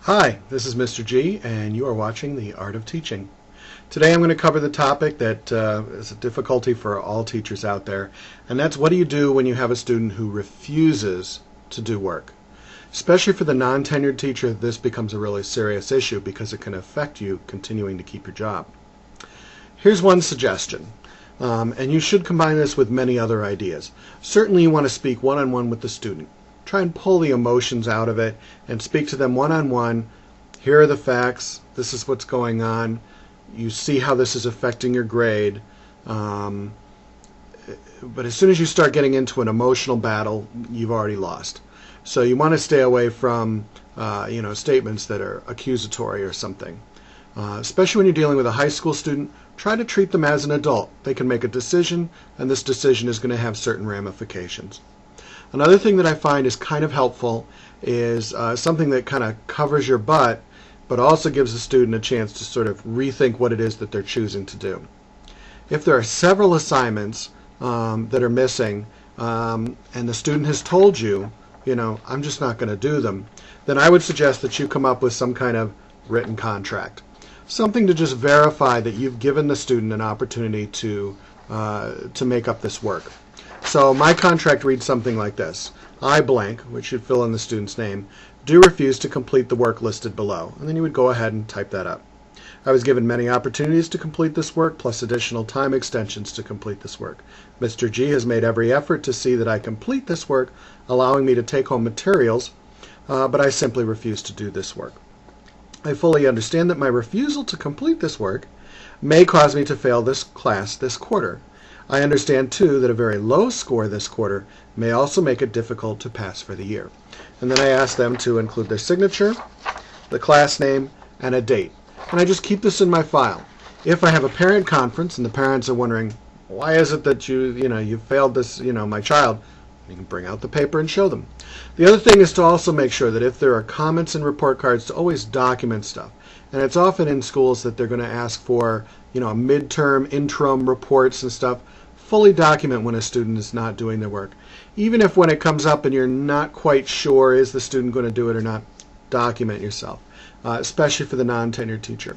Hi, this is Mr. G, and you are watching The Art of Teaching. Today I'm going to cover the topic that is a difficulty for all teachers out there, and that's what do you do when you have a student who refuses to do work? Especially for the non-tenured teacher, this becomes a really serious issue because it can affect you continuing to keep your job. Here's one suggestion, and you should combine this with many other ideas. Certainly you want to speak one-on-one with the student. Try and pull the emotions out of it and speak to them one-on-one. Here are the facts. This is what's going on. You see how this is affecting your grade. But as soon as you start getting into an emotional battle, you've already lost. So you want to stay away from statements that are accusatory or something. Especially when you're dealing with a high school student, try to treat them as an adult. They can make a decision, and this decision is going to have certain ramifications. Another thing that I find is kind of helpful is something that kind of covers your butt, but also gives the student a chance to sort of rethink what it is that they're choosing to do. If there are several assignments that are missing, and the student has told you, I'm just not going to do them, then I would suggest that you come up with some kind of written contract. Something to just verify that you've given the student an opportunity to make up this work. So my contract reads something like this. I blank, which should fill in the student's name, do refuse to complete the work listed below. And then you would go ahead and type that up. I was given many opportunities to complete this work, plus additional time extensions to complete this work. Mr. G has made every effort to see that I complete this work, allowing me to take home materials, but I simply refuse to do this work. I fully understand that my refusal to complete this work may cause me to fail this class this quarter. I understand, too, that a very low score this quarter may also make it difficult to pass for the year. And then I ask them to include their signature, the class name, and a date. And I just keep this in my file. If I have a parent conference and the parents are wondering, why is it that you failed this, my child, you can bring out the paper and show them. The other thing is to also make sure that if there are comments and report cards, to always document stuff. And it's often in schools that they're going to ask for, midterm, interim reports and stuff. Fully document when a student is not doing their work. Even if when it comes up and you're not quite sure, is the student going to do it or not, document yourself, especially for the non-tenured teacher.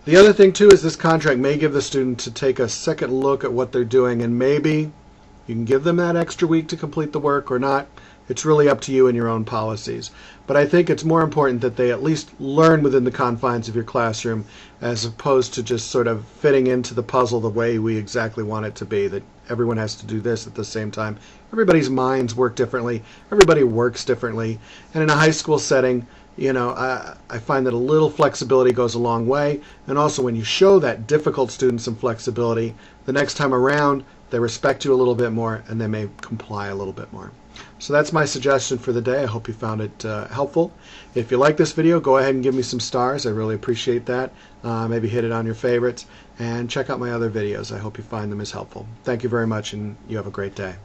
The other thing, too, is this contract may give the student to take a second look at what they're doing, and maybe you can give them that extra week to complete the work or not. It's really up to you and your own policies. But I think it's more important that they at least learn within the confines of your classroom as opposed to just sort of fitting into the puzzle the way we exactly want it to be, that everyone has to do this at the same time. Everybody's minds work differently. Everybody works differently. And in a high school setting, I find that a little flexibility goes a long way. And also when you show that difficult student some flexibility, the next time around, they respect you a little bit more and they may comply a little bit more. So that's my suggestion for the day. I hope you found it helpful. If you like this video, go ahead and give me some stars. I really appreciate that. Maybe hit it on your favorites and check out my other videos. I hope you find them as helpful. Thank you very much and you have a great day.